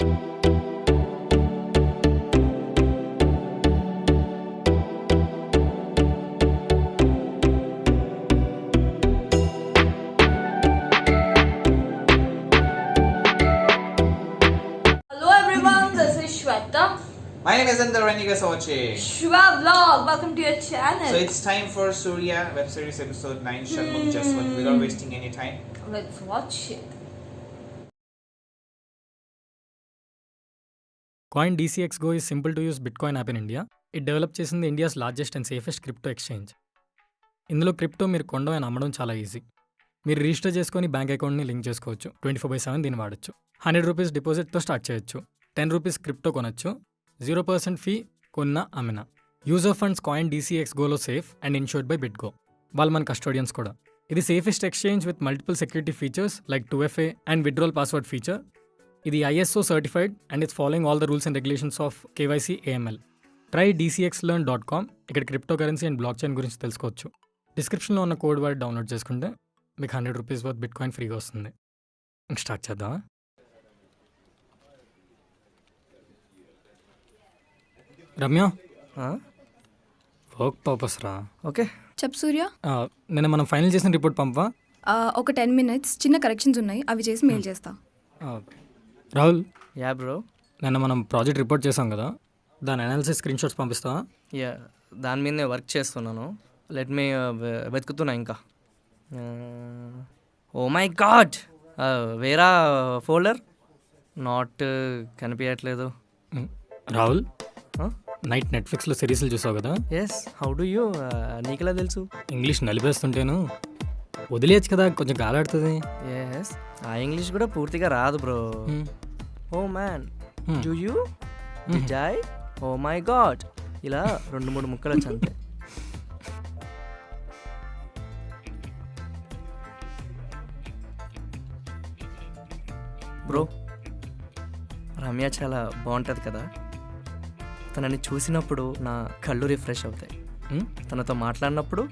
Hello everyone, this is Shweta. My name is Andar and you guys are watching. Shwa Vlog, welcome to your channel. So it's time for Surya web series episode 9 Sharmukh Jaswant. Without wasting any time. Let's watch it. Coin DCX Go is simple to use Bitcoin app in India. It develop చేసింది India's largest and safest crypto exchange. ఇందులో crypto మీరు కొనడం and అమ్మడం చాలా easy. మీరు register చేసుకొని bank అకౌంట్ని link చేసుకోవచ్చు. 24/7 దీన్ని వాడచ్చు. 100 రూపీస్ డిపాజిట్తో స్టార్ట్ చేయొచ్చు. 10 రూపీస్ క్రిప్టో కొనొచ్చు. 0% ఫీ కొన్నా అమ్మినా. యూజర్ ఫండ్స్ కాయిన్ DCX Goలో safe and insured by BitGo. వాళ్ళు మన కస్టోడియన్స్ కూడా. ఇది safest exchange with multiple security features like 2FA and withdrawal password feature. ఇది ISO certified and it's following all the rules and regulations of KYC AML. Try DCXlearn.com. ఇక్కడ cryptocurrency and blockchain గురించి తెలుసుకోవచ్చు. డిస్క్రిప్షన్లో ఉన్న code word download చేసుకుంటే మీకు 100 rupees worth bitcoin ఫ్రీగా వస్తుంది. ఇంక స్టార్ట్ చేద్దామా? రమ్య, వర్క్ పర్పస్ రా. ఓకే చెప్ సూర్య. నిన్న మనం ఫైనల్ చేసిన రిపోర్ట్ పంపా. ఒక 10 minutes చిన్న కరెక్షన్స్ ఉన్నాయి, అవి చేసి మెయిల్ చేస్తా. Rahul, yeah bro. నిన్న మనం ప్రాజెక్ట్ రిపోర్ట్ చేసాం కదా, దాని అనాలిసిస్ స్క్రీన్ షాట్స్ పంపిస్తావా? యా, దాని మీదనే వర్క్ చేస్తున్నాను. లెట్ మీ వెతుకుతున్నా ఇంకా. ఓ మై గాడ్, వేరా ఫోల్డర్ నాట్ కనిపించట్లేదు. రాహుల్, నైట్ నెట్ఫ్లిక్స్లో సిరీస్లు చూసావు కదా? ఎస్, హౌ డు యూ, నీకెలా తెలుసు? ఇంగ్లీష్ నలిపేస్తుంటేను వదిలేయచ్చు కదా, కొంచెం గాలాడుతుంది. ఎస్, ఆ ఇంగ్లీష్ కూడా పూర్తిగా రాదు bro. Oh man, do you జై, ఓ మై గాడ్, ఇలా 2-3 ముక్కలు వచ్చి అంతే. బ్రో, రమ్య చాలా బాగుంటుంది కదా. తనని చూసినప్పుడు నా కళ్ళు రిఫ్రెష్ అవుతాయి. తనతో మాట్లాడినప్పుడు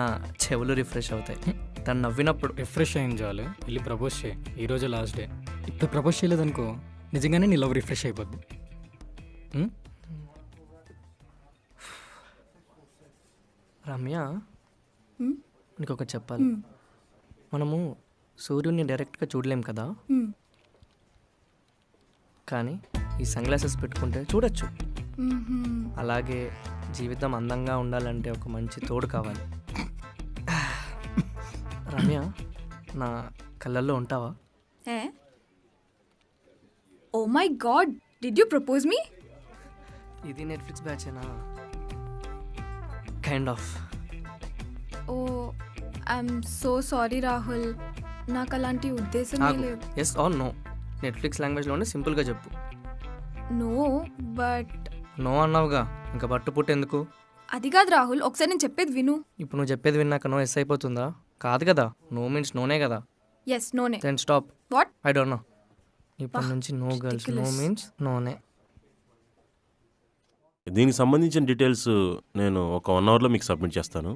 నా చెవులు రిఫ్రెష్ అవుతాయి. తను నవ్వినప్పుడు రిఫ్రెష్ అయింది చాలు, వెళ్ళి ప్రపోజ్ చేయి. ఈరోజు లాస్ట్ డే. ఇప్పుడు ప్రపోజ్ చేయలేదనుకో, నిజంగానే నీ లవ్ రిఫ్రెష్ అయిపోద్ది. రమ్య, నీకు ఒకటి చెప్పాలి. మనము సూర్యుడిని డైరెక్ట్గా చూడలేం కదా, కానీ ఈ సన్ గ్లాసెస్ పెట్టుకుంటే చూడొచ్చు. అలాగే జీవితం అందంగా ఉండాలంటే ఒక మంచి తోడు కావాలి. రమ్య, నా కళ్ళల్లో ఉంటావా? Oh my God, did you propose me? ఇది నెట్ఫ్లిక్స్ బ్యాచేనా? Kind of. Oh, I'm so sorry Rahul, నాకు అలాంటి ఉద్దేశం లేదు. ఎస్ ఆర్ నో, నెట్ఫ్లిక్స్ లాంగ్వేజ్లోనే సింపుల్గా చెప్పు. నో, బట్ నో అన్నావుగా, ఇంకా పట్టు పుట్టు ఎందుకు? అది కాదు రాహుల్, ఒకసారి నేను చెప్పేది విను. ఇప్పుడు నువ్వు చెప్పేది విన్నాక నో ఎస్ అయిపోతుందా? కాదు కదా, నో మీన్స్ నోనే కదా. ఎస్, నోనే. Then stop. What? I don't know. ఇప్పటి నుంచి నో గర్ల్స్, నో మీన్స్ నోనే. దీనికి సంబంధించిన డీటెయిల్స్ నేను ఒక 1 అవర్లో మీకు సబ్మిట్ చేస్తాను.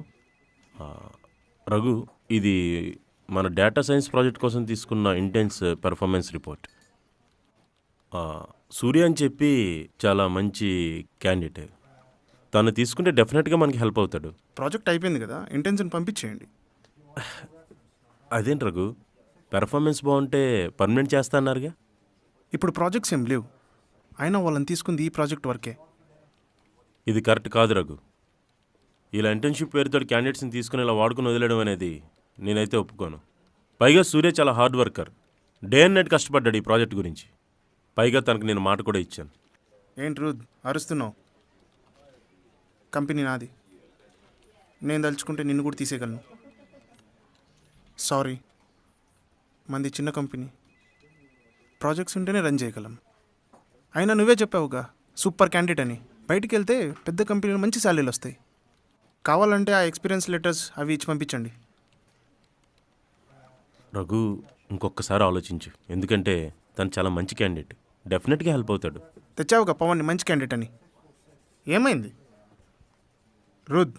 రఘు, ఇది మన డేటా సైన్స్ ప్రాజెక్ట్ కోసం తీసుకున్న ఇంటెన్స్ పెర్ఫార్మెన్స్ రిపోర్ట్. సూర్య అని చెప్పి చాలా మంచి క్యాండిడేట్. తను తీసుకుంటే డెఫినెట్గా మనకి హెల్ప్ అవుతాడు. ప్రాజెక్ట్ అయిపోయింది కదా, ఇంటెన్షన్ పంపించేయండి. అదేంటి రఘు, పెర్ఫార్మెన్స్ బాగుంటే పర్మనెంట్ చేస్తా అన్నారుగా? ఇప్పుడు ప్రాజెక్ట్స్ ఏం లేవు, అయినా వాళ్ళని తీసుకుంది ఈ ప్రాజెక్ట్ వర్కే. ఇది కరెక్ట్ కాదు రఘు. ఇలా ఇంటర్న్షిప్ పేరుతో క్యాండిడేట్స్ని తీసుకుని ఇలా వాడుకుని వదిలేయడం అనేది నేనైతే ఒప్పుకోను. పైగా సూర్య చాలా hard worker, day and night కష్టపడ్డాడు ఈ ప్రాజెక్ట్ గురించి. పైగా తనకు నేను మాట కూడా ఇచ్చాను. ఏంటి రూద్ అరుస్తున్నావు? కంపెనీ నాది, నేను తలుచుకుంటే నిన్ను కూడా తీసేయగలను. సారీ, మంది చిన్న కంపెనీ, ప్రాజెక్ట్స్ ఉంటేనే రన్ చేయగలం. అయినా నువ్వే చెప్పావుగా సూపర్ క్యాండిడేట్ అని. బయటికి వెళ్తే పెద్ద కంపెనీలు మంచి శాలరీలు వస్తాయి. కావాలంటే ఆ ఎక్స్పీరియన్స్ లెటర్స్ అవి ఇచ్చి పంపించండి. రఘు, ఇంకొకసారి ఆలోచించు, ఎందుకంటే తను చాలా మంచి క్యాండిడేట్, డెఫినెట్గా హెల్ప్ అవుతాడు. తెచ్చావుగా పవన్ని మంచి క్యాండిడేట్ అని, ఏమైంది? రుద్,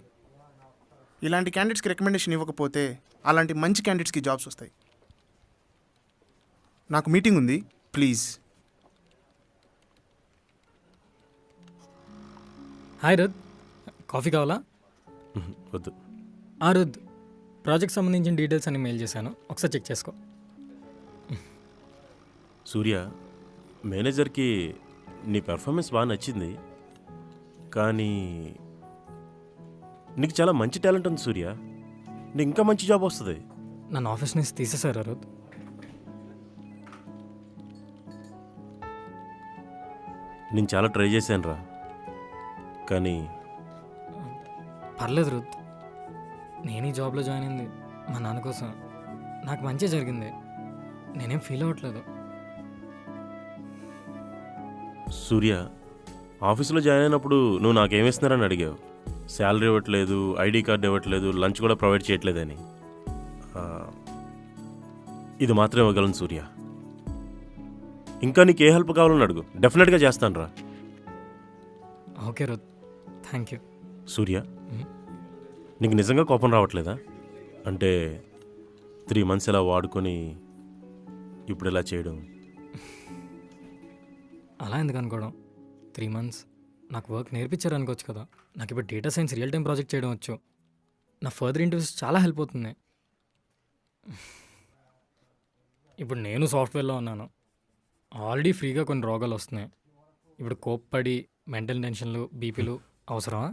ఇలాంటి క్యాండిడేట్స్కి రికమెండేషన్ ఇవ్వకపోతే అలాంటి మంచి క్యాండిడేట్స్కి జాబ్స్ వస్తాయి. నాకు మీటింగ్ ఉంది, ప్లీజ్. హాయ్ రుద్, కాఫీ కావాలా? వద్దు. రుద్, ప్రాజెక్ట్ సంబంధించిన డీటెయిల్స్ అన్ని మెయిల్ చేశాను, ఒకసారి చెక్ చేసుకో. సూర్య, మేనేజర్కి నీ పెర్ఫార్మెన్స్ బాగా నచ్చింది, కానీ నీకు చాలా మంచి టాలెంట్ ఉంది సూర్య. నీకు ఇంకా మంచి జాబ్ వస్తుంది. నన్ను ఆఫీస్ నుంచి తీసేశారు రుద్. నేను చాలా ట్రై చేశాను రా, కానీ పర్లేదు రుద్, నేను ఈ జాబ్లో జాయిన్ అయింది మా నాన్న కోసం. నాకు మంచి జరిగింది, నేనేం ఫీల్ అవ్వట్లేదు. సూర్య, ఆఫీసులో జాయిన్ అయినప్పుడు నువ్వు నాకేమిస్తున్నారని అడిగావు. శాలరీ ఇవ్వట్లేదు, ఐడి కార్డు ఇవ్వట్లేదు, లంచ్ కూడా ప్రొవైడ్ చేయట్లేదని. ఇది మాత్రం ఇవ్వగలను సూర్య. ఇంకా నీకు ఏ హెల్ప్ కావాలని అడుగు, డెఫినెట్గా చేస్తాను రా. Okay Rudh, thank you. Surya, నీకు నిజంగా కోపం రావట్లేదా? అంటే 3 months ఇలా వాడుకొని ఇప్పుడు ఇలా చేయడం. అలా ఎందుకు అనుకోవడం? 3 months నాకు వర్క్ నేర్పించారు అనుకోవచ్చు కదా. నాకు ఇప్పుడు data science real time project చేయడం వచ్చు. నా ఫర్దర్ ఇంటర్వ్యూస్ చాలా హెల్ప్ అవుతుంది. ఇప్పుడు నేను సాఫ్ట్వేర్లో ఉన్నాను, ఆల్రెడీ ఫ్రీగా కొన్ని రోగాలు వస్తున్నాయి. ఇప్పుడు కోప్పడి మెంటల్ టెన్షన్లు, బీపీలు అవసరమా?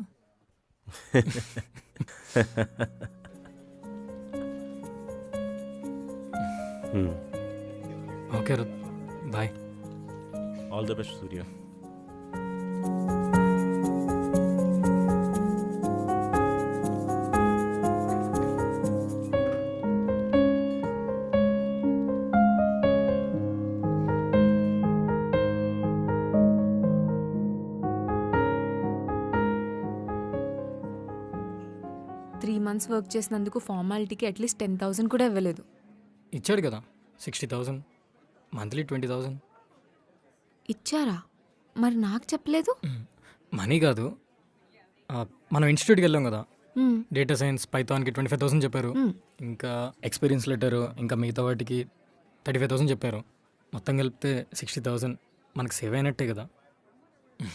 Okay Rudh, bye. All the best Surya. Three months work చేసినందుకు ఫార్మాలిటీకి అట్లీస్ట్ 10,000 కూడా ఇవ్వలేదు. ఇచ్చాడు కదా 60,000, మంత్లీ 20,000. ఇచ్చారా? మరి నాకు చెప్పలేదు. మనీ కాదు, మనం ఇన్స్టిట్యూట్కి వెళ్ళాం కదా, మ్మ్. డేటా సైన్స్ పైథాన్కి 25,000 చెప్పారు. ఇంకా ఎక్స్పీరియన్స్ లెటరు, ఇంకా మిగతా వాటికి 35,000 చెప్పారు. మొత్తం కలిపితే 60,000 మనకు సేవ్ అయినట్టే కదా.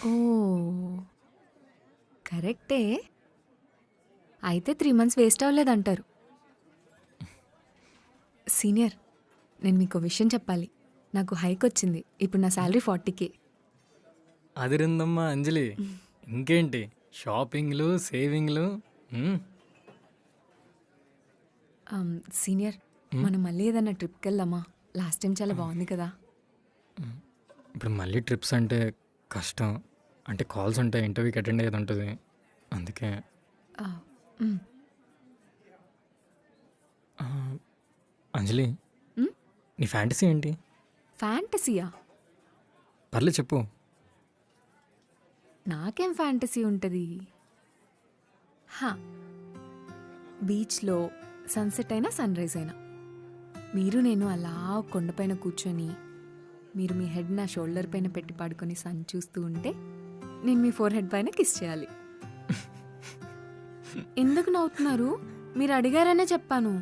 ఓ కరెక్టే. అయితే 3 months వేస్ట్ అవ్వలేదంటారు. సీనియర్, నేను మీకు విషయం చెప్పాలి. నాకు హైక్ వచ్చింది. ఇప్పుడు నా శాలరీ 40K. అది రిందమ్మా అంజలి, ఇంకేంటి షాపింగ్లు, సేవింగ్లు. సీనియర్, మనం మళ్ళీ ఏదైనా ట్రిప్కి వెళ్దామా? లాస్ట్ టైం చాలా బాగుంది కదా. ఇప్పుడు మళ్ళీ ట్రిప్స్ అంటే కష్టం, అంటే కాల్స్ ఉంటాయి, ఇంటర్వ్యూకి అటెండ్ అయ్యేది ఉంటుంది. అందుకే మ్మ్. అంజలి, మ్మ్? నీ ఫ్యాంటసీ ఏంటి? ఫ్యాంటసీయా? పర్లేదు చెప్పు. నాకేం ఫ్యాంటసీ ఉంటుంది? బీచ్లో సన్సెట్ అయినా సన్ రైజ్ అయినా మీరు నేను అలా కొండపైన కూర్చొని, మీరు మీ హెడ్ నా షోల్డర్ పైన పెట్టి పడుకొని సన్ చూస్తూ ఉంటే నేను మీ 4head పైన కిస్ చేయాలి. ఎందుకు నవ్వుతున్నారు? మీరు అడిగారనే చెప్పాను.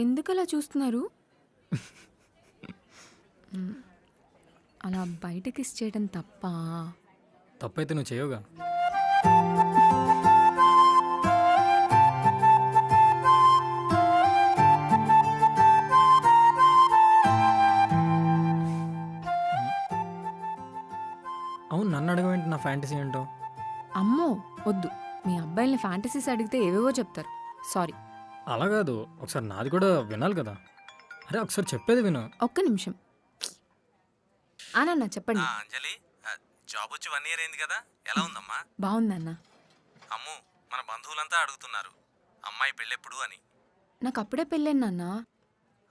ఎందుకు అలా చూస్తున్నారు? అలా బయట కిస్ చేయడం తప్పా? తప్పైతే నువ్వు చేయవుగా. అవును, నన్ను అడగవేంటి నా ఫ్యాంటసీ ఏంటో? అమ్మో వద్దు. మీ అబ్బాయిల్ని ఫ్యాంటసీస్ అడిగితే ఏవేవో చెప్తారు. సారీ. అలా కాదు, ఒకసారి నాది కూడా వినాలి కదా. అరే ఒకసారి చెప్పేది విను. ఒక్క నిమిషం. నాన్న చెప్పండి. అంజలి, జాబ్ వచ్చి 1 year అయింది కదా, ఎలా ఉందమ్మా? బాగుందన్న. అమ్ము, మన బంధువులంతా అడుగుతున్నారు అమ్మాయి పెళ్ళెప్పుడు అని. నాకు అప్పుడే పెళ్ళాను నాన్న.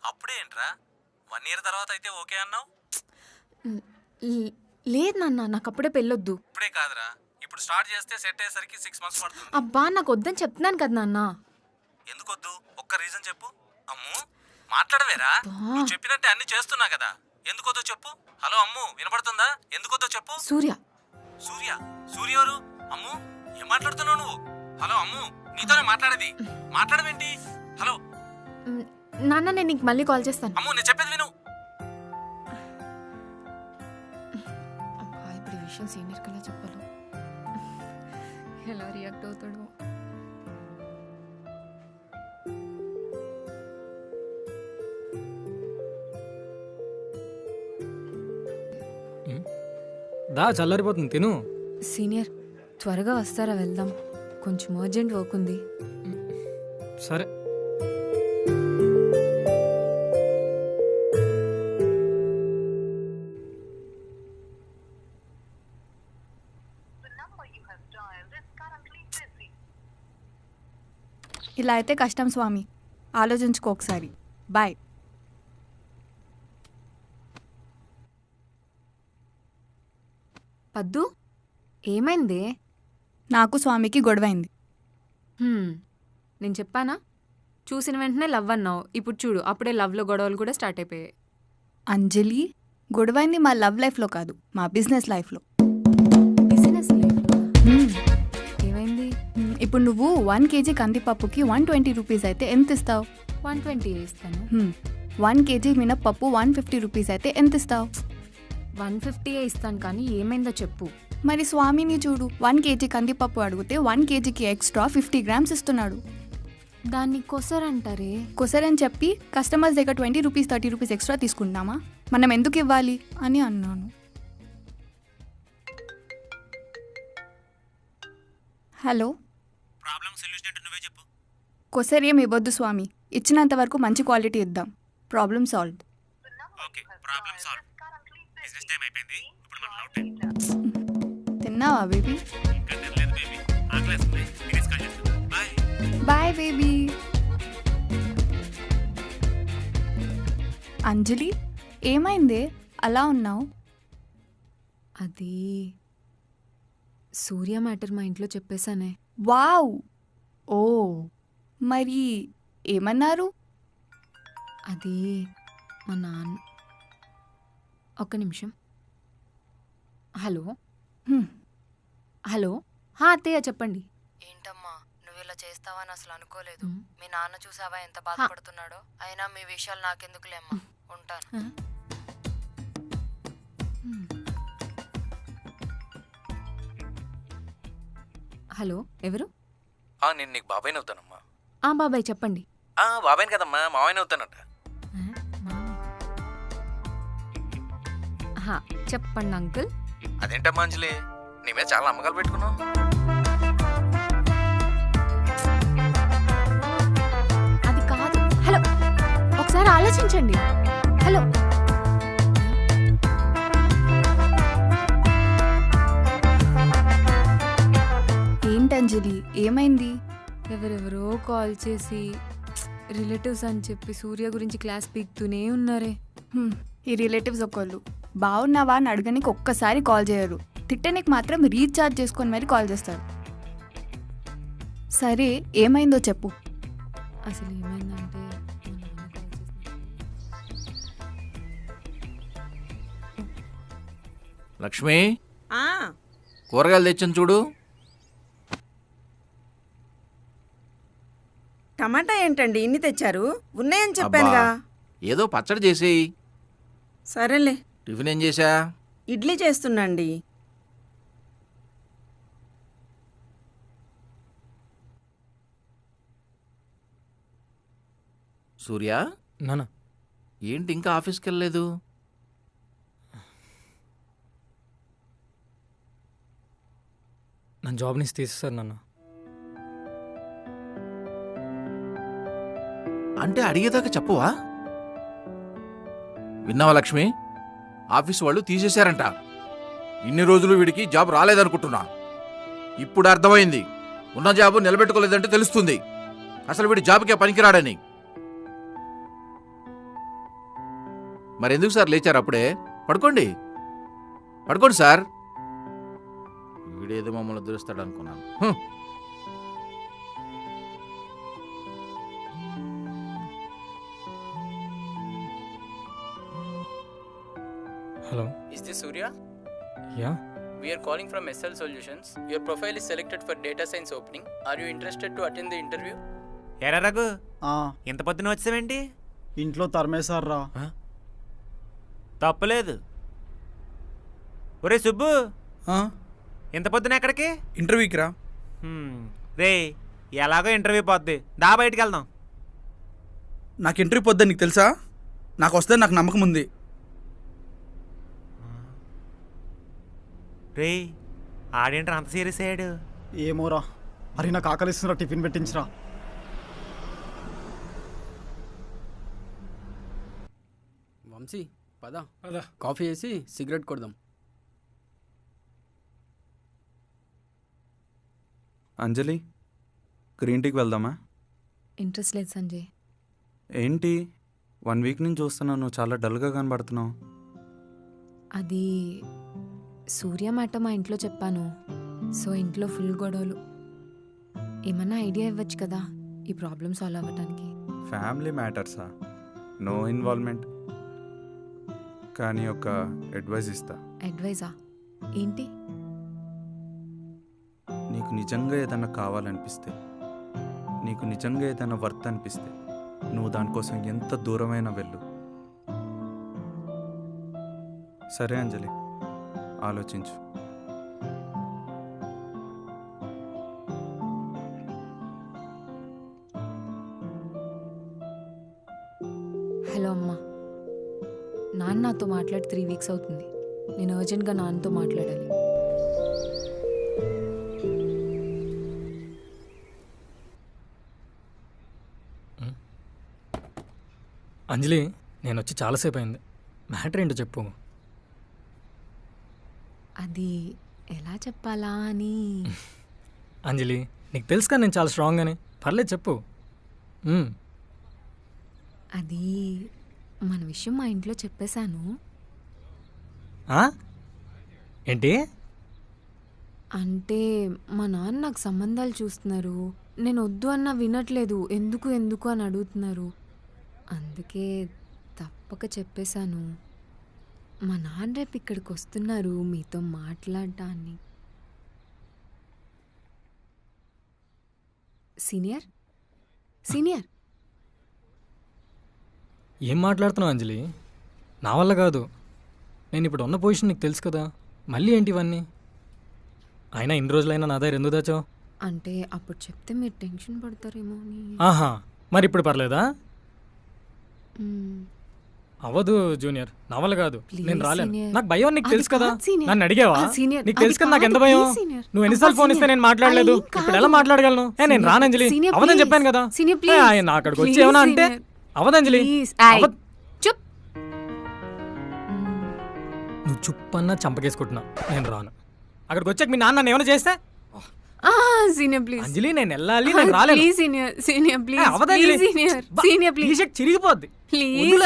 అప్పుడే ఏంట్రా, 1 year తర్వాత అయితే ఓకే అన్నావు? లేదు నాన్న, నాకు అప్పుడే పెళ్ళొద్దు. ఇప్పుడే కాదురా, ఇప్పుడు స్టార్ట్ చేస్తే సెట్ అయ్యేసరికి 6 months పడుతుంది. అబ్బా నాకు వద్దని చెప్తున్నాను కదా నాన్న. ఎందుకొద్దు? ఒక్క రీజన్ చెప్పు. అమ్ము మాట్లాడవేరా, నువ్వు చెప్పినట్టే అన్ని చేస్తున్నా కదా, ఎందుకొద్దో చెప్పు. హలో అమ్ము, వినపడుతుందా? ఎందుకొద్దో చెప్పు. సూర్య. సూర్య? సూర్య ఎవరు? అమ్ము ఏం మాట్లాడుతున్నావు నువ్వు? హలో అమ్ము, నీతోనే మాట్లాడేది, మాట్లాడవేంటి? హలో నాన్న, నేను నీకు మళ్ళీ కాల్ చేస్తాను. అమ్ము, నేను చెప్పేది విను. అబ్బా, ఇప్పుడు ఈ విషయం సీనియర్కి ఎలా చెప్పాలో, ఎలా రియాక్ట్ అవుతాడో. దా చల్లారిపోతుంది తిను. సీనియర్ త్వరగా వస్తారా, వెళ్దాం, కొంచెం అర్జెంట్ వర్క్ ఉంది. సరే. ఇలా అయితే కష్టం స్వామి, ఆలోచించుకో ఒకసారి. బాయ్. పద్దు ఏమైంది? నాకు స్వామికి గొడవైంది. నేను చెప్పానా, చూసిన వెంటనే లవ్ అన్నావు, ఇప్పుడు చూడు అప్పుడే లవ్లో గొడవలు కూడా స్టార్ట్ అయిపోయాయి. అంజలి, గొడవైంది మా లవ్ లైఫ్లో కాదు, మా బిజినెస్ లైఫ్లో. బిజినెస్ లైఫ్లో ఏమైంది? ఇప్పుడు నువ్వు 1 kg కందిపప్పుకి 120 రూపీస్ అయితే ఎంత ఇస్తావు? 120 ఇస్తాను. 1 kg మినప్పప్పు 150 రూపీస్ అయితే ఎంత ఇస్తావు? 150 ఇస్తాను, కానీ ఏమైందో చెప్పు. మరి స్వామిని చూడు, 1 kg కందిపప్పు అడిగితే 1 kgకి ఎక్స్ట్రా 50 grams ఇస్తున్నాడు. దాన్ని కొసరంటారే. కొసరని చెప్పి కస్టమర్స్ దగ్గర 20 రూపీస్ 30 రూపీస్ ఎక్స్ట్రా తీసుకుంటామా? మనం ఎందుకు ఇవ్వాలి అని అన్నాను. హలో, ప్రాబ్లం సొల్యూషన్ అంటే నువ్వే చెప్పు. కొసర్ ఏం ఇవ్వద్దు స్వామి, ఇచ్చినంత వరకు మంచి క్వాలిటీ ఇద్దాం. Problem solve. Okay, problem solve. Business time అయిపోయింది, ఇప్పుడు మన లవ్ టైం. తిన్నావా బేబీ? ఇంకా తినలేదు బేబీ, ఆకలేస్తుంది. తినేసి కాల్ చేస్తాను. బాయ్. Bye baby. అంజలి, ఏమైందే అలా ఉన్నావు? అది సూర్య మ్యాటర్ మా ఇంట్లో చెప్పేశానే. వావ్. ఓ, మరి ఏమన్నారు? అది మా నాన్న. ఒక్క నిమిషం. హలో. హలో. అత్తయ్య చెప్పండి. ఏంటమ్మా నువ్వు ఇలా చేస్తావని అసలు అనుకోలేదు. మీ నాన్న చూసావా ఎంత బాధపడుతున్నాడో. అయినా మీ విషయాలు నాకెందుకులేమ్మా, ఉంటాను. హలో, ఎవరు? నేను నీకు బాబాయ్ అవుతానమ్మా. బాబాయ్ చెప్పండి. బాబాయ్ కదమ్మా, మావయ్య అవుతానట. చెప్పండి అంకుల్. అదేంటమ్మా అంజలి, నీ మీద చాలా నమ్మకాలు పెట్టుకున్నావు. అది కాదు. హలో, ఒకసారి ఆలోచించండి. హలో. ఏంటంజలి, ఏమైంది? ఎవరెవరో కాల్ చేసి రిలేటివ్స్ అని చెప్పి సూర్య గురించి క్లాస్ పీక్తూనే ఉన్నారే. ఈ రిలేటివ్స్ ఒకళ్ళు బాగున్నావా అని అడగనికి ఒక్కసారి కాల్ చేయరు, తిట్టనికి మాత్రం రీఛార్జ్ చేసుకొని మరి కాల్ చేస్తారు. సరే ఏమైందో చెప్పు. అసలు ఏమైందంటే లక్ష్మి, కూరగాయలు తెచ్చాను చూడు. టమాటా ఏంటండి ఇన్ని తెచ్చారు? ఉన్నాయని చెప్పానుగా. ఏదో పచ్చడి చేసేయి. సరేలే. టిఫిన్ ఏం చేశా? ఇడ్లీ చేస్తున్నాండి. సూర్య, నాన్న, ఏంటి ఇంకా ఆఫీస్కి వెళ్ళలేదు? నా జాబ్ నుంచి తీసేస్తారు నాన్న. అంటే అడిగేదాకా చెప్పవా? విన్నావా లక్ష్మి, ఆఫీస్ వాళ్ళు తీసేశారంట. ఇన్ని రోజులు వీడికి జాబ్ రాలేదనుకుంటున్నా. ఇప్పుడు అర్థమైంది, ఉన్న జాబు నిలబెట్టుకోలేదంటే తెలుస్తుంది అసలు వీడి జాబ్కే పనికిరాడని. మరెందుకు సార్ లేచారు అప్పుడే? పడుకోండి, పడుకోండి సార్. వీడేదో మమ్మల్ని దురుస్తాడు అనుకున్నాను. Hello. Is this Surya? Yeah. We are calling from SL Solutions. Your profile is selected for data science opening. Are you interested to attend the interview? ఎరా రఘు, ఇంత పొద్దున వచ్చావేంటి? ఇంట్లో తరిమేశారా. తప్పలేదు. ఒరే సుబ్బు, ఎంత పొద్దున ఎక్కడికి? ఇంటర్వ్యూకి రా. రే ఎలాగో ఇంటర్వ్యూ పోద్ది, దా బయటికి వెళ్దాం. నాకు ఇంటర్వ్యూ పొద్దు నీకు తెలుసా? నాకు వస్తుందని నాకు నమ్మకం ఉంది. రే ఆడేంటారు అంత సీరియస్ అయ్యాడు? ఏమోరా, అరే నాకు ఆకలిస్తున్నా, టిఫిన్ పెట్టించరా. వంశీ పద కాఫీ వేసి సిగరెట్ కొడదాం. అంజలి, గ్రీన్ టీకి వెళ్దామా? ఇంట్రెస్ట్ లేదు సంజయ్. ఏంటి 1 వీక్ నుంచి చూస్తున్నాను, చాలా డల్గా కనబడుతున్నావు. అది సూర్య మాట మా ఇంట్లో చెప్పాను, సో ఇంట్లో ఫుల్ గొడవలు. ఏమన్నా ఐడియా ఇవ్వచ్చు కదా ఈ ప్రాబ్లమ్ సాల్వ్ అవ్వటానికి. ఫ్యామిలీ మ్యాటర్సా? No involvement. కానీ ఒక అడ్వైజ్ ఇస్తా. అడ్వైజా? ఏంటి? నీకు నిజంగా ఏదైనా కావాలనిపిస్తే, నీకు నిజంగా ఏదైనా వర్త్ అనిపిస్తే, నువ్వు దానికోసం ఎంత దూరమైనా వెళ్ళు. సరే అంజలి, ఆలోచించు. హలో అమ్మా, నాన్న నాతో మాట్లాడి 3 వీక్స్ అవుతుంది. నేను అర్జెంట్గా నాన్నతో మాట్లాడాలి. అంజలి, నేను వచ్చి చాలాసేపు అయింది. మ్యాటర్ ఏంటో చెప్పు. అది ఎలా చెప్పాలా అని. అంజలి, నీకు తెలుసు కదా నేను చాలా స్ట్రాంగ్ అని. పర్లేదు చెప్పు. అది మన విషయం మా ఇంట్లో చెప్పేశాను. ఏంటి? అంటే మా నాన్న నాకు సంబంధాలు చూస్తున్నారు. నేను వద్దు అన్నా వినట్లేదు. ఎందుకు ఎందుకు అని అడుగుతున్నారు. అందుకే తప్పక చెప్పేశాను. మా నాన్న రేపు ఇక్కడికి వస్తున్నారు మీతో మాట్లాడటాన్ని. సీనియర్ సీనియర్ ఏం మాట్లాడుతున్నావు అంజలి? నా వల్ల కాదు. నేను ఇప్పుడు ఉన్న పొజిషన్ నీకు తెలుసు కదా. మళ్ళీ ఏంటి ఇవన్నీ? అయినా ఇన్ని రోజులైనా నా దగ్గర ఎందుకు దాచావు? అంటే అప్పుడు చెప్తే మీరు టెన్షన్ పడతారేమో అని. ఆహా, మరి ఇప్పుడు పర్లేదా? మ్మ్. అవ్వదు జూనియర్, నా వల్ల కాదు. Please, నేను రాలేను. senior. నాకు భయం నీకు అది తెలుసు కదా. కాదు, senior. నన్ను అడిగావా? అది senior. నీకు అది తెలుసు కదా నాకు ఎంత కాదు, భయం. please, senior. నువ్వు ఎన్నిసార్లు ఫోన్ ఇస్తే నేను మాట్లాడలేదు. అలా ఏం ఇప్పుడు కాదు. ఎలా మాట్లాడగలను? నేను Senior, రాను అంజలి. senior, అవదని please. చెప్పాను కదా. Senior, please. నా అక్కడికి వచ్చి Please, ఏమన్నా అంటే senior. అవదంజలి. Please. చుప్. నువ్వు చుప్పన్నా చంపకేసుకుంటున్నా. నేను రాను. అక్కడికి వచ్చాక మీ నాన్న నన్ను ఏమైనా చేస్తే? Senior please. అంజలి నేను వెళ్ళాలి, నేను రాలేను. Please senior, senior please. అవదంజలి. Senior, senior please. టీషర్ట్ చిరిగిపోద్ది. Please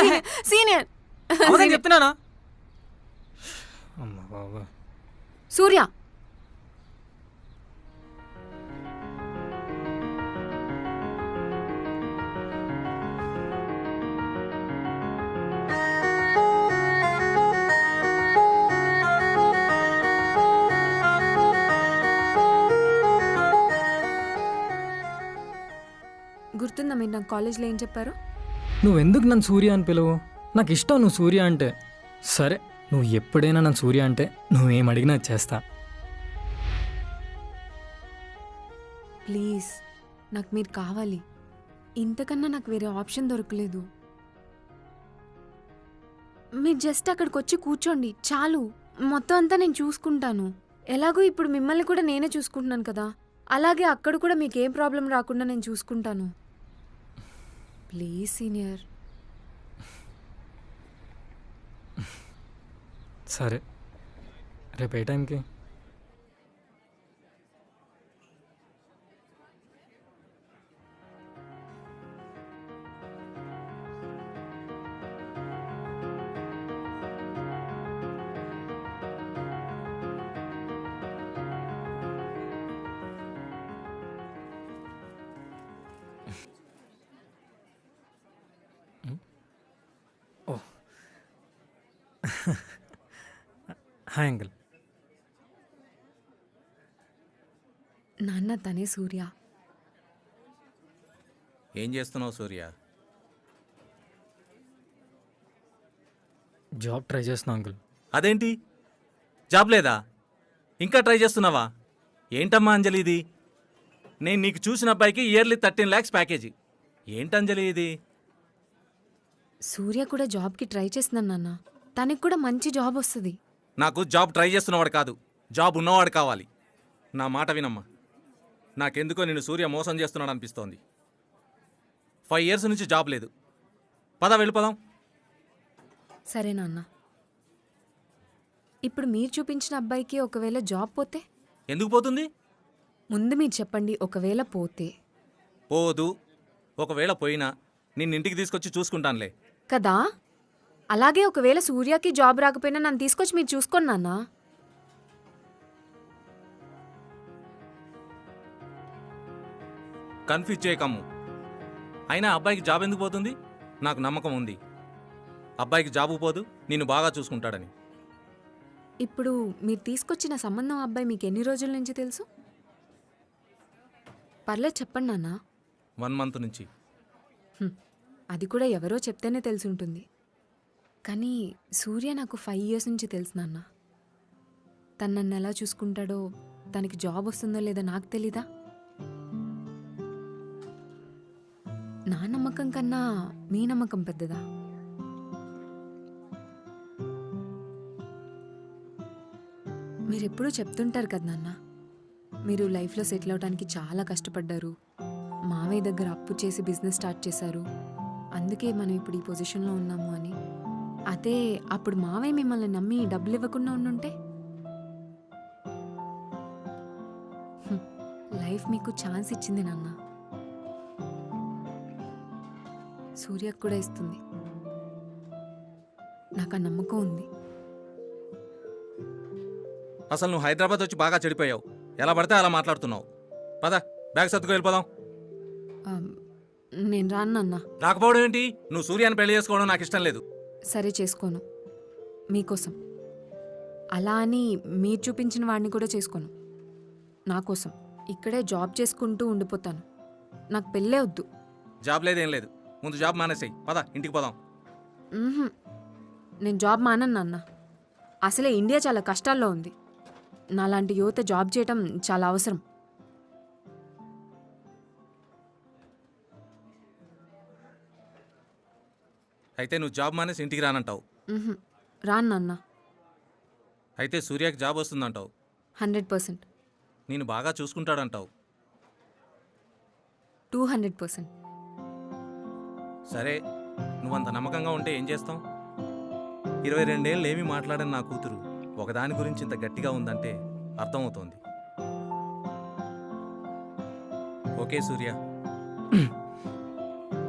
senior. అవదని చెప్తున్నానా? అమ్మ బాబా. సూర్య గుర్తుందా మీరు నాకు కాలేజ్లో ఏం చెప్పారు? నువ్వెందుకు నన్ను సూర్య అని పిలువు? నాకు ఇష్టం నువ్వు సూర్య అంటే. సరే, నువ్వు ఎప్పుడైనా నన్ను సూర్య అంటే నువ్వేం అడిగినా చేస్తా. ప్లీజ్, నాకు మీరు కావాలి. ఇంతకన్నా నాకు వేరే ఆప్షన్ దొరకలేదు. మీరు జస్ట్ అక్కడికి వచ్చి కూర్చోండి చాలు. మొత్తం అంతా నేను చూసుకుంటాను. ఎలాగో ఇప్పుడు మిమ్మల్ని కూడా నేనే చూసుకుంటున్నాను కదా, అలాగే అక్కడ కూడా మీకు ఏం ప్రాబ్లం రాకుండా నేను చూసుకుంటాను. Please senior. సరే, రేపు ఏ టైంకి? ఓ, హాయ్ అంకుల్. నాన్న తనే సూర్య. ఏం చేస్తున్నావు సూర్య? జాబ్ ట్రై చేస్తున్నా అంకుల్. అదేంటి జాబ్ లేదా? ఇంకా ట్రై చేస్తున్నావా? ఏంటమ్మా అంజలి ఇది? నేను నీకు చూసిన అబ్బాయికి ఇయర్లీ 13 lakhs ప్యాకేజీ. ఏంటి అంజలి ఇది? సూర్య కూడా జాబ్కి ట్రై చేస్తున్నాను నాన్న. తనకి కూడా మంచి జాబ్ వస్తుంది. నాకు జాబ్ ట్రై చేస్తున్నవాడు కాదు, జాబ్ ఉన్నవాడు కావాలి. నా మాట వినమ్మా. నాకెందుకో నేను సూర్య మోసం చేస్తున్నాడు అనిపిస్తోంది. 5 years నుంచి జాబ్ లేదు. పద వెళ్ళిపోదాం. సరే నాన్న. ఇప్పుడు మీరు చూపించిన అబ్బాయికి ఒకవేళ జాబ్ పోతే? ఎందుకు పోతుంది? ముందు మీరు చెప్పండి. ఒకవేళ పోతే? పోదు. ఒకవేళ పోయినా నిన్నింటికి తీసుకొచ్చి చూసుకుంటానులే. కదా. అలాగే ఒకవేళ సూర్యకి జాబ్ రాకపోయినా నన్ను తీసుకొచ్చి మీరు చూసుకోండి నాన్న. కన్ఫ్యూజ్ చేయకమ్ము. అయినా అబ్బాయికి జాబ్ ఎందుకు పోతుంది? నాకు నమ్మకం ఉంది అబ్బాయికి జాబు పోదు, నిన్ను బాగా చూసుకుంటాడని. ఇప్పుడు మీరు తీసుకొచ్చిన సంబంధం అబ్బాయి మీకు ఎన్ని రోజుల నుంచి తెలుసు? పర్లేదు చెప్పండి నాన్న. 1 month నుంచి. అది కూడా ఎవరో చెప్తేనే తెలిసి ఉంటుంది. కానీ సూర్య నాకు 5 years నుంచి తెలుసు నాన్న. తను నన్ను ఎలా చూసుకుంటాడో, తనకి జాబ్ వస్తుందో లేదో నాకు తెలీదా? నా నమ్మకం కన్నా మీ నమ్మకం పెద్దదా? మీరెప్పుడూ చెప్తుంటారు కదా నాన్న, మీరు లైఫ్లో సెటిల్ అవడానికి చాలా కష్టపడ్డారు, మావయ్య దగ్గర అప్పు చేసి బిజినెస్ స్టార్ట్ చేశారు, అందుకే మనం ఇప్పుడు ఈ పొజిషన్లో ఉన్నాము అని. అదే అప్పుడు మావయ్య మిమ్మల్ని నమ్మి డబ్బులు ఇవ్వకుండా ఉండుంటే? లైఫ్ మీకు ఛాన్స్ ఇచ్చింది నాన్న. సూర్యకు కూడా ఇస్తుంది. నాకు ఆ నమ్మకం ఉంది. అసలు నువ్వు హైదరాబాద్ వచ్చి బాగా చెడిపోయావు. ఎలా పడితే అలా మాట్లాడుతున్నావు. పద బ్యాగ్ సర్దుకు వెళ్ళిపోదాం. నేను రాను నాన్న. రాకపోవడం ఏంటి? నువ్వు సూర్యాన్ని పెళ్లి చేసుకోవడం నాకు ఇష్టం లేదు. సరే చేసుకోను, మీకోసం. అలా అని మీరు చూపించిన వాడిని కూడా చేసుకోను. నా కోసం ఇక్కడే జాబ్ చేసుకుంటూ ఉండిపోతాను. నాకు పెళ్ళే వద్దు. జాబ్ లేదేం లేదు. ముందు జాబ్ మానేసేయి. పద ఇంటికి పోదాం. నేను జాబ్ మానను నాన్న. అసలే ఇండియా చాలా కష్టాల్లో ఉంది. నాలాంటి యువత జాబ్ చేయటం చాలా అవసరం. అయితే నువ్వు జాబ్ మానేసి ఇంటికి రానంటావు. రాను నాన్న. అయితే సూర్యకి జాబ్ వస్తుందంటావు. 100%. నేను బాగా చూసుకుంటాడంటావు. 200%. సరే, నువ్వంత నమ్మకంగా ఉంటే ఏం చేస్తాం? 22 ఏళ్ళు ఏమీ మాట్లాడని నా కూతురు ఒకదాని గురించి ఇంత గట్టిగా ఉందంటే అర్థమవుతోంది. Okay Surya,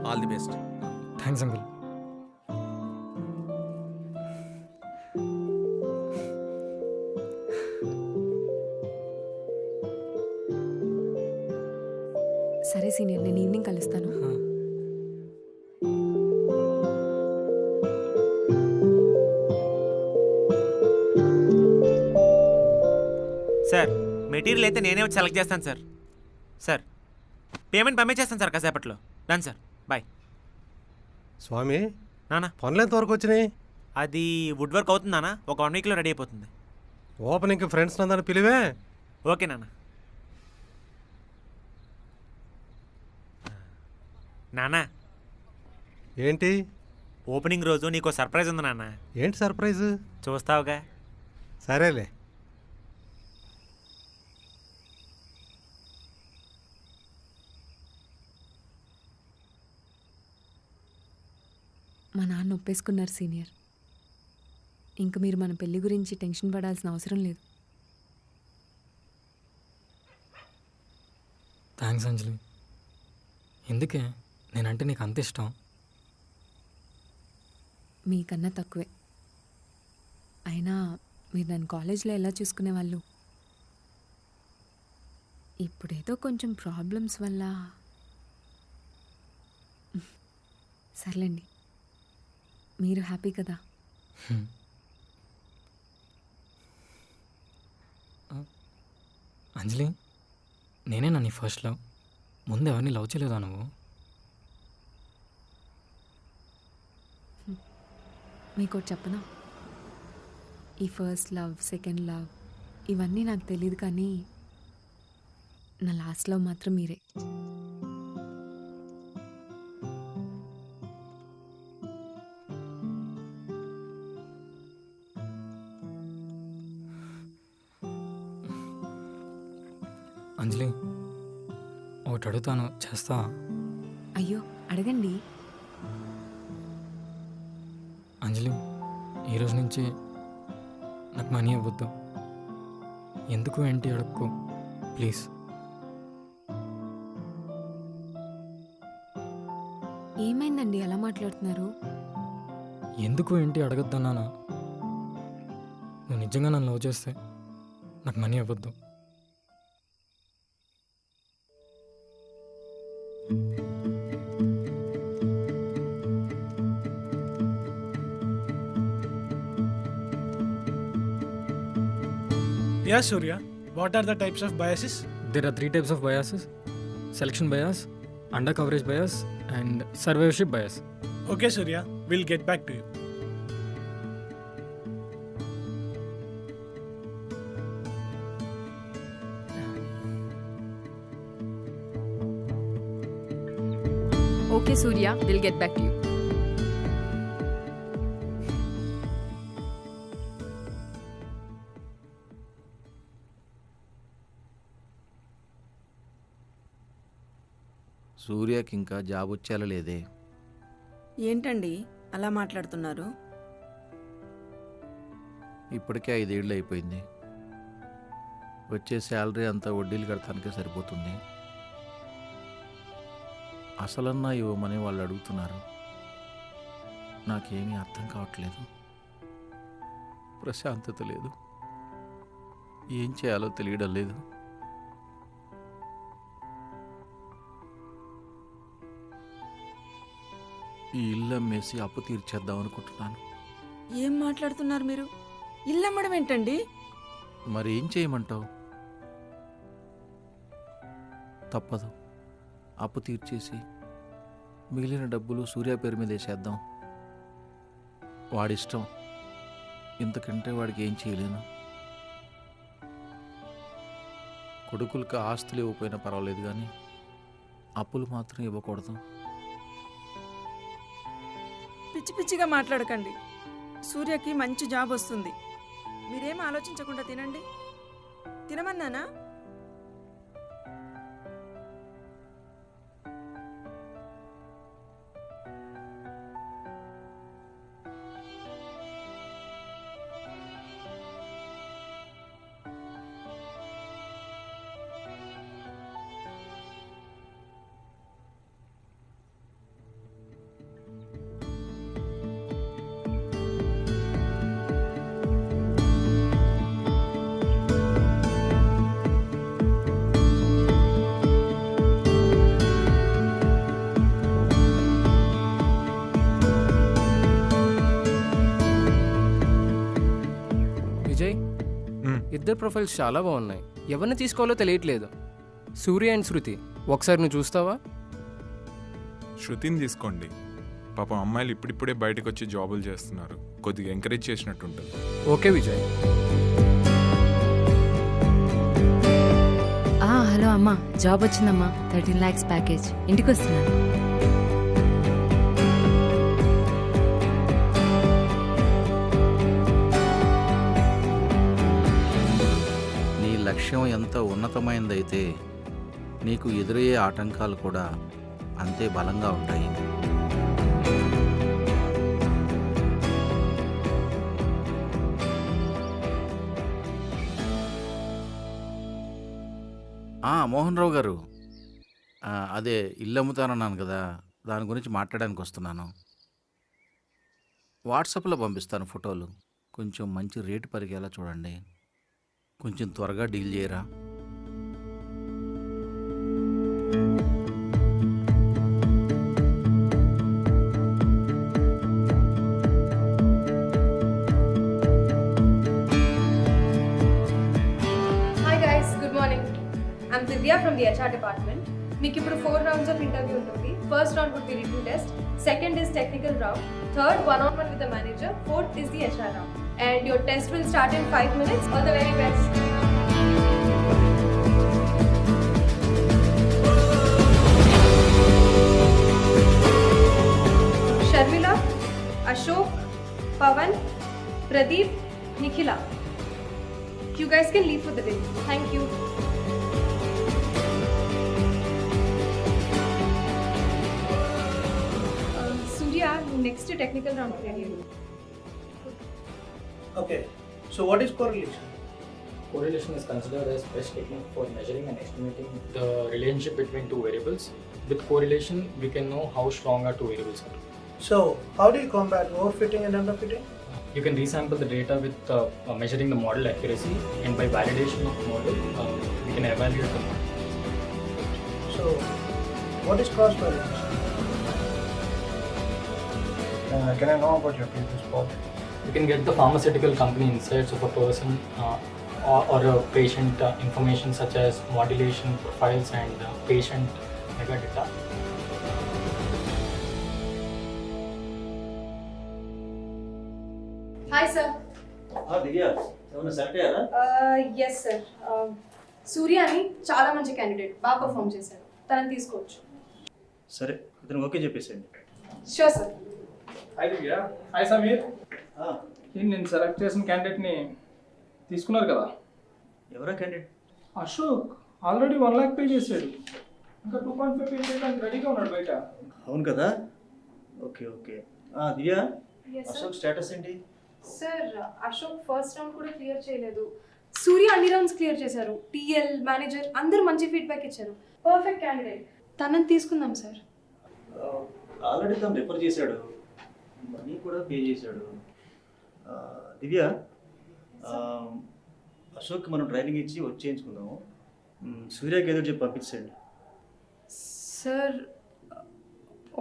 all the best. Thanks uncle. సరే సీనియర్, నేను ఈవినింగ్ కలుస్తాను. సార్, మెటీరియల్ అయితే నేనే వచ్చి సెలెక్ట్ చేస్తాను సార్. సార్, పేమెంట్ పంపించేస్తాను సార్ కాసేపట్లో. Done sir, bye. స్వామి, నానా పనులు ఎంతవరకు వచ్చినాయి? అది వుడ్ వర్క్ అవుతుంది నాన్న. ఒక 1 weekలో రెడీ అయిపోతుంది. ఓపెనింగ్కి ఫ్రెండ్స్ అందరిని పిలివే. ఓకే నాన్న. నానా, ఏంటి? ఓపెనింగ్ రోజు నీకు సర్ప్రైజ్ ఉంది నాన్న. ఏంటి సర్ప్రైజ్? చూస్తావుగా. సరేలే. మా నాన్న ఒప్పేసుకున్నారు సీనియర్. ఇంక మీరు మన పెళ్లి గురించి టెన్షన్ పడాల్సిన అవసరం లేదు. థ్యాంక్స్ అంజలి. ఎందుకే నేనంటే నీకు అంత ఇష్టం? మీకన్నా తక్కువే. అయినా మీరు నన్ను కాలేజ్లో ఎలా చూసుకునేవాళ్ళు? ఇప్పుడేదో కొంచెం ప్రాబ్లమ్స్ వల్ల. సర్లేండి, మీరు హ్యాపీ కదా? అంజలి, నేనేనా నీ ఫస్ట్ లవ్? ముందు ఎవరిని లవ్ చేయలేదా నువ్వు? మీకు చెప్పనా? ఈ ఫస్ట్ లవ్, సెకండ్ లవ్, ఇవన్నీ నాకు తెలియదు కానీ నా లాస్ట్ లవ్ మాత్రం మీరే. అంజలి ఒకటి అడుగుతాను, చేస్తా? అయ్యో అడగండి. అంజలి ఈరోజు నుంచి నాకు మనీ ఇవ్వద్దు. ఎందుకు ఏంటి అడుక్కో ప్లీజ్. ఏమైందండి అలా మాట్లాడుతున్నారు? ఎందుకు ఏంటి అడగొద్దన్నానా? నువ్వు నిజంగా నన్ను లవ్ చేస్తే నాకు మనీ ఇవ్వద్దు. Yeah, Surya. What are the types of biases? There are 3 types of biases: selection bias, under coverage bias, and survivorship bias. Okay, Surya. We'll get back to you. Okay Surya, will get back to you. సూర్యకి ఇంకా job వచ్చేలా లేదే. ఏంటండి అలా మాట్లాడుతున్నారు? ఇప్పటికే 5 ఏళ్ళు అయిపోయింది. వచ్చే శాలరీ అంతా వడ్డీలు కడతానికే సరిపోతుంది. అసలన్నా ఇవ్వమని వాళ్ళు అడుగుతున్నారు. నాకేమీ అర్థం కావట్లేదు. ప్రశాంతత లేదు. ఏం చేయాలో తెలియడం లేదు. ఈ ఇల్లు అమ్మేసి అప్పు తీర్చేద్దాం అనుకుంటున్నాను. ఏం మాట్లాడుతున్నారు మీరు? ఇల్లు అమ్మడం ఏంటండి? మరి ఏం చేయమంటావు? తప్పదు. అప్పు తీర్చేసి మిగిలిన డబ్బులు సూర్య పేరు మీద వేసేద్దాం. వాడిష్టం. ఇంతకంటే వాడికి ఏం చేయలేను. కొడుకులకు ఆస్తులు ఇవ్వకపోయినా పర్వాలేదు కానీ అప్పులు మాత్రం ఇవ్వకూడదు. పిచ్చి పిచ్చిగా మాట్లాడకండి. సూర్యకి మంచి జాబ్ వస్తుంది. మీరేం ఆలోచించకుండా తినండి. తినమన్నానా? ఇద్దరు ప్రొఫైల్స్ చాలా బాగున్నాయి. ఎవరిని తీసుకోవాలో తెలియట్లేదు. సూర్య అండ్ శృతి, ఒకసారి నువ్వు చూస్తావా? శృతిని తీసుకోండి. పాపం అమ్మాయిలు ఇప్పుడిప్పుడే బయటకు వచ్చి జాబులు చేస్తున్నారు. కొద్దిగా ఎంకరేజ్ చేసినట్టుంటుంది. ఓకే విజయ్. హలో అమ్మా, జాబ్ వచ్చిందమ్మా. 13 lakhs ప్యాకేజ్. ఇంటికి వస్తున్నాను. లక్ష్యం ఎంత ఉన్నతమైనదైతే నీకు ఎదురయ్యే ఆటంకాలు కూడా అంతే బలంగా ఉంటాయి. మోహన్ రావు గారు, అదే ఇల్లు అమ్ముతానన్నాను కదా, దాని గురించి మాట్లాడడానికి వస్తున్నాను. వాట్సాప్లో పంపిస్తాను ఫోటోలు. కొంచెం మంచి రేటు పరిగేలా చూడండి. కొంచెం త్వరగా డీల్ చేయరా? Hi guys, good morning. I'm Divya from the HR department. మీకు ఇప్పుడు 4 rounds of interview ఉంటుంది. First round would be written test. Second is technical round. Third, one-on-one with the manager. Fourth is the HR round. And your test will start in 5 minutes. All the very best. Ashok, Pavan, Pradeep, Nikhila. You guys can leave for the day. Thank you. Surya, next technical round ready. Okay, so what is correlation? Correlation is considered as best technique for measuring and estimating the relationship between two variables. With correlation, we can know how strong our two variables are. So, how do you combat overfitting and underfitting? You can resample the data with measuring the model accuracy, and by validation of the model, we can evaluate the model. So, what is cross correlation? Can I know about your previous project? You can get the pharmaceutical company insights of a person or a patient information such as modulation profiles and patient metadata. Hi, sir. దివ్య ఏమన్నా select అయ్యారా? Yes, sir. సూర్య అని చాలా మంచి candidate, బాగా perform చేశారు. తనని తీసుకోవచ్చు. సరే ఇతను ఓకే చెప్పేసేయండి. Sure sir. Hi Divya. Hi Sameer. నేను సెలెక్ట్ చేసిన క్యాండిడేట్ని తీసుకున్నారు కదా? ఎవరా candidate? Ashok already 1 lakh pay చేశాడు. ఇంకా 2.5 పే చేయడానికి రెడీగా ఉన్నాడు బయట. అవును కదా? Okay okay. Divya Yes, sir. Ashok status ఏంటి? సార్ అశోక్ ఫస్ట్ రౌండ్ కూడా క్లియర్ చేయలేదు. సూర్య అన్ని రౌండ్స్ క్లియర్ చేశారు. టీఎల్ మేనేజర్ అందరూ మంచి ఫీడ్బ్యాక్ ఇచ్చారు. Perfect candidate. తనని తీసుకుందాం సార్. ఆల్రెడీ తను రిఫర్ చేశాడు, మనీ కూడా పే చేశాడు. దివ్య అశోక్ మనం ట్రైనింగ్ ఇచ్చి వచ్చి చేయించుకుందాము. సూర్యకి ఏదో చెప్పి పంపించండి. సార్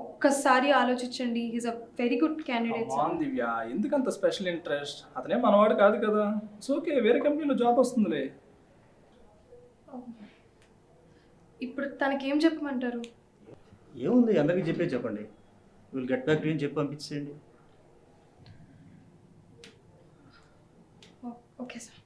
ఒక్కసారి ఆలోచించండి. He's a very good candidate. Divya ఎందుకంత స్పెషల్ ఇంట్రెస్ట్? అతనే మనవాడు కాదు కదా. సో ఓకే, వేరే కంపెనీలో జాబ్ వస్తుందిలే. ఇప్పుడు తనకేం చెప్పమంటారు? ఏముంది, అందరికీ చెప్పండి. విల్ గెట్ బ్యాక్ టు అని చెప్పి పంపించండి. Okay sir.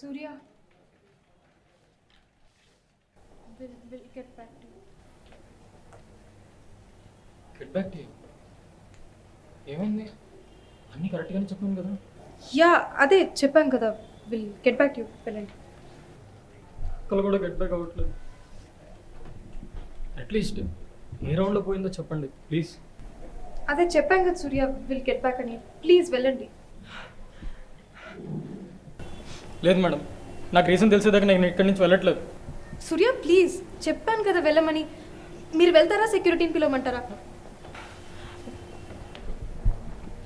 Surya, we'll get back to you. Get back to you. ఏమైంది? అన్నీ కరెక్ట్గానే చెప్పాను కదా? యా అదే చెప్పాం కదా. Will get back to you. వెళ్ళండి. ఒక్కరు కూడా గెట్ బ్యాక్ అవ్వట్లేదు. అట్లీస్ట్ ఏ రౌండ్లో పోయిందో చెప్పండి ప్లీజ్. అదే చెప్పాం కదా సూర్య, విల్ గెట్ బ్యాక్ అని. ప్లీజ్ వెళ్ళండి. లేదు మేడం, నాకు రీజన్ తెలిసేదాకా నేను ఇక్కడి నుంచి వెళ్ళట్లేదు. సూర్య ప్లీజ్, చెప్పాను కదా వెళ్ళమని. మీరు వెళ్తారా, సెక్యూరిటీని పిలవమంటారా?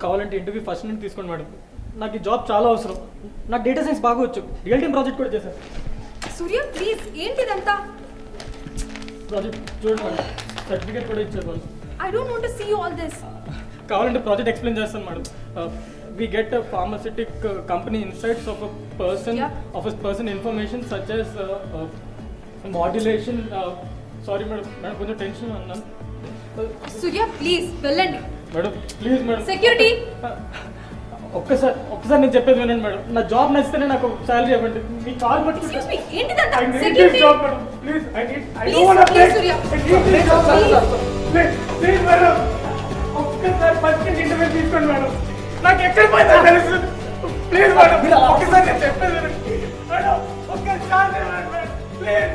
కావాలంటే ఇంటర్వ్యూ ఫస్ట్ నుండి తీసుకోండి మేడం. నాకు ఈ జాబ్ చాలా అవసరం. నాకు డేటా సైన్స్ బాగా వచ్చు. రియల్ టైం ప్రాజెక్ట్ కూడా చేశాను. సూర్య ప్లీజ్, ఏంటి ఇదంతా? ప్రాజెక్ట్ చూడండి మేడం, సర్టిఫికేట్ కూడా ఇచ్చారు వాళ్ళు. I don't want to see all this. కావాలంటే ప్రాజెక్ట్ ఎక్స్ప్లెయిన్ చేస్తాను madam. We get a pharmaceutical company insights of a person information such as modulation. Sorry madam, కొంచెం టెన్షన్ అన్నాను. సూర్య ప్లీజ్ వెళ్ళండి. Madam please madam. సెక్యూరిటీ ఒక్కసారి నేను చెప్పేది వినండి madam. నా జాబ్ నచ్చితేనే నాకు శాలరీ ఇవ్వండి. మీ కాల్ పట్టుకుంటే ఎక్స్క్యూజ్ మీ, ఏంటిదంతా? Security job madam please. I don't want to please Surya please madam. ఒక్కసారి ఫస్ట్ ఇంటర్వ్యూ తీసుకోండి మేడం. నాకు ఎక్కడ పోయిందో తెలుసు. ప్లీజ్ మేడం, ఒక్కసారి నేను చెప్పేది మేడం. ఒక్కసారి madam please.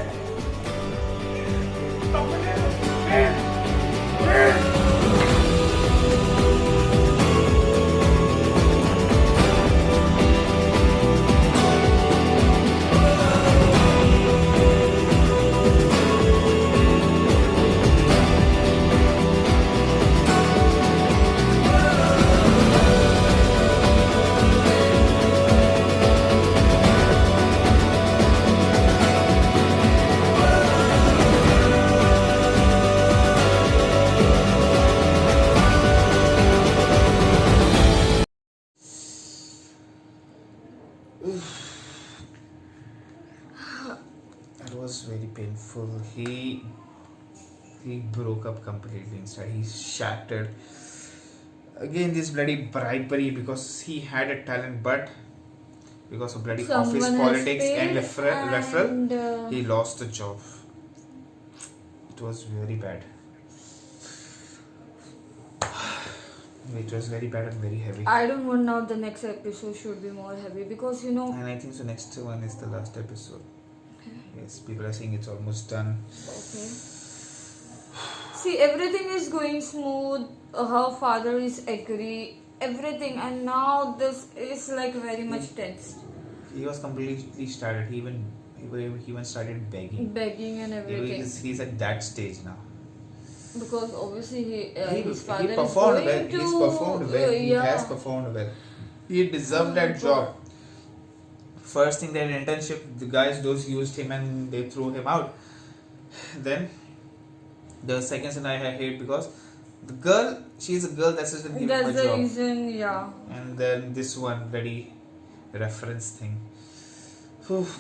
he broke up completely inside. He's shattered. Again, this bloody bribery because he had a talent, but because of bloody Someone office has politics and paid referral, and, he lost the job. It was very bad. It was very bad and very heavy. I don't want now the next episode should be more heavy because you know. And I think so. Next one is the last episode. Yes, people are saying it's almost done. Okay. See, everything is going smooth. Her father is agree. Everything, and now this is like very much tense. He was completely started. He even started begging. Begging and everything. He's at that stage now. Because obviously his He father performed is well. going to. He's performed well. He has performed well. He deserved that job. First thing, that internship, the guys those used him and they threw him out. Then the second thing I hate because the girl, she's a girl that's just give him a That's the job. reason, yeah. And then this one bloody reference thing.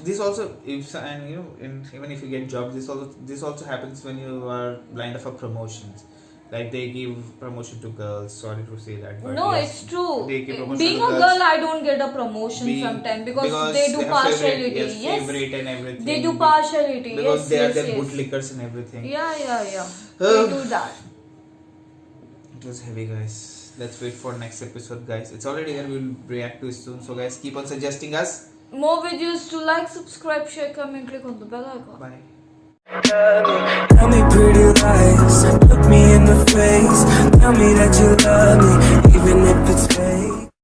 This also, and you know, even if you get job, this also happens when you are blind of a promotions. Like they give promotion to girls. Sorry to say that, but No, yes, it's true. They give promotion Being to a girls. girl, I don't get a promotion sometimes because they do have partiality. favorite, Yes, favorite and everything. they do partiality. Because Yes, they are yes, the yes. bootlickers and everything. Yeah. They do that. It was heavy, guys. Let's wait for next episode, guys. It's already there. We'll react to it soon. So, guys, keep on suggesting us. More videos to like, subscribe, share, comment, click on the bell icon. Bye. Tell me pretty lies, look me in the face. Tell me that you love me, even if